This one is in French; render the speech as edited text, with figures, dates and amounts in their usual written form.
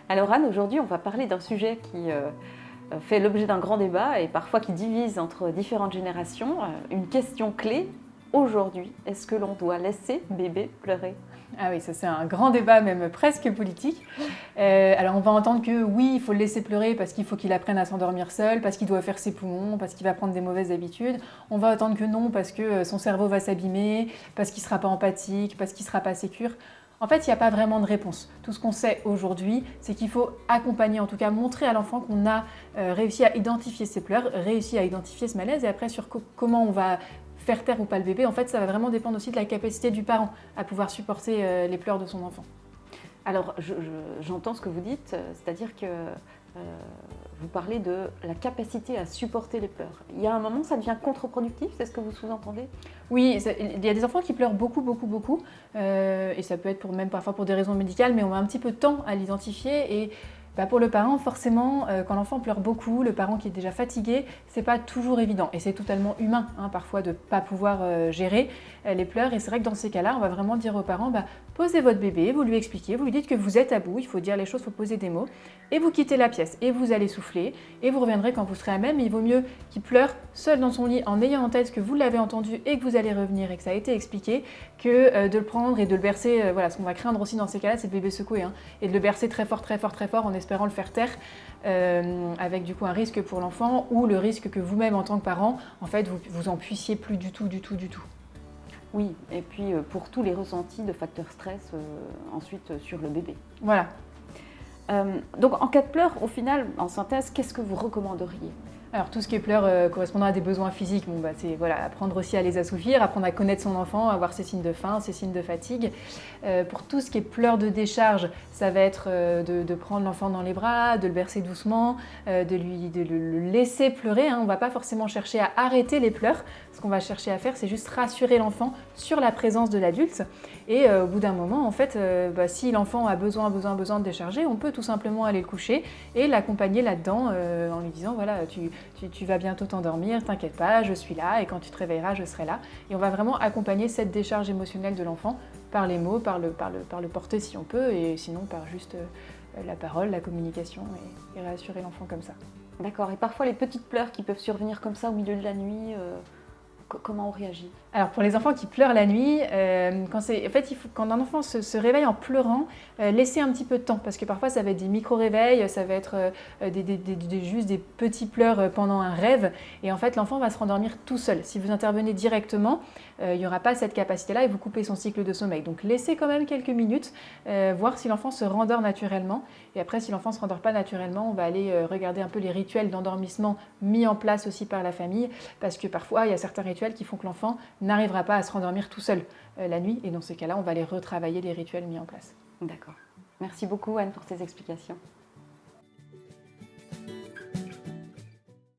Alors Anne, aujourd'hui on va parler d'un sujet qui fait l'objet d'un grand débat et parfois qui divise entre différentes générations. Une question clé aujourd'hui, est-ce que l'on doit laisser bébé pleurer? Ah oui, ça c'est un grand débat, même presque politique. Alors on va entendre que oui, il faut le laisser pleurer parce qu'il faut qu'il apprenne à s'endormir seul, parce qu'il doit faire ses poumons, parce qu'il va prendre des mauvaises habitudes. On va entendre que non, parce que son cerveau va s'abîmer, parce qu'il ne sera pas empathique, parce qu'il ne sera pas sécure. En fait, il n'y a pas vraiment de réponse. Tout ce qu'on sait aujourd'hui, c'est qu'il faut accompagner, en tout cas montrer à l'enfant qu'on a réussi à identifier ses pleurs, réussi à identifier ce malaise, et après sur comment on va faire taire ou pas le bébé, en fait, ça va vraiment dépendre aussi de la capacité du parent à pouvoir supporter les pleurs de son enfant. Alors j'entends ce que vous dites, c'est-à-dire que vous parlez de la capacité à supporter les pleurs. Il y a un moment ça devient contre-productif, c'est ce que vous sous-entendez? Oui, il y a des enfants qui pleurent beaucoup, et ça peut être même parfois pour des raisons médicales, mais on met un petit peu de temps à l'identifier. Et pour le parent, forcément, quand l'enfant pleure beaucoup, le parent qui est déjà fatigué, c'est pas toujours évident. Et c'est totalement humain, parfois, de ne pas pouvoir gérer les pleurs. Et c'est vrai que dans ces cas-là, on va vraiment dire aux parents, posez votre bébé, vous lui expliquez, vous lui dites que vous êtes à bout, il faut dire les choses, il faut poser des mots, et vous quittez la pièce, et vous allez souffler, et vous reviendrez quand vous serez à même. Il vaut mieux qu'il pleure seul dans son lit en ayant en tête que vous l'avez entendu et que vous allez revenir et que ça a été expliqué, que de le prendre et de le bercer. Voilà, ce qu'on va craindre aussi dans ces cas-là, c'est le bébé secoué, et de le bercer très fort en espérant le faire taire, avec du coup un risque pour l'enfant ou le risque que vous-même en tant que parent, en fait, vous en puissiez plus du tout. Oui, et puis pour tous les ressentis de facteurs stress ensuite sur le bébé. Voilà. Donc en cas de pleurs, au final, en synthèse, qu'est-ce que vous recommanderiez? Alors tout ce qui est pleurs correspondant à des besoins physiques, c'est apprendre aussi à les assouvir, apprendre à connaître son enfant, à voir ses signes de faim, ses signes de fatigue. Pour tout ce qui est pleurs de décharge, ça va être de prendre l'enfant dans les bras, de le bercer doucement, de le laisser pleurer. On ne va pas forcément chercher à arrêter les pleurs. Ce qu'on va chercher à faire, c'est juste rassurer l'enfant sur la présence de l'adulte. Et au bout d'un moment, en fait, si l'enfant a besoin de décharger, on peut tout simplement aller le coucher et l'accompagner là-dedans en lui disant voilà, tu vas bientôt t'endormir, t'inquiète pas, je suis là et quand tu te réveilleras, je serai là. Et on va vraiment accompagner cette décharge émotionnelle de l'enfant par les mots, par le porter si on peut, et sinon par juste la parole, la communication et rassurer l'enfant comme ça. D'accord, et parfois les petites pleurs qui peuvent survenir comme ça au milieu de la nuit, comment on réagit? Alors pour les enfants qui pleurent la nuit, quand un enfant se réveille en pleurant, laisser un petit peu de temps, parce que parfois ça va être des micro-réveils, ça va être juste des petits pleurs pendant un rêve, et en fait l'enfant va se rendormir tout seul. Si vous intervenez directement, il n'y aura pas cette capacité-là et vous coupez son cycle de sommeil. Donc laissez quand même quelques minutes, voir si l'enfant se rendort naturellement, et après si l'enfant ne se rendort pas naturellement, on va aller regarder un peu les rituels d'endormissement mis en place aussi par la famille, parce que parfois il y a certains rituels qui font que l'enfant n'arrivera pas à se rendormir tout seul la nuit, et dans ces cas-là, on va aller retravailler les rituels mis en place. D'accord. Merci beaucoup Anne pour ces explications.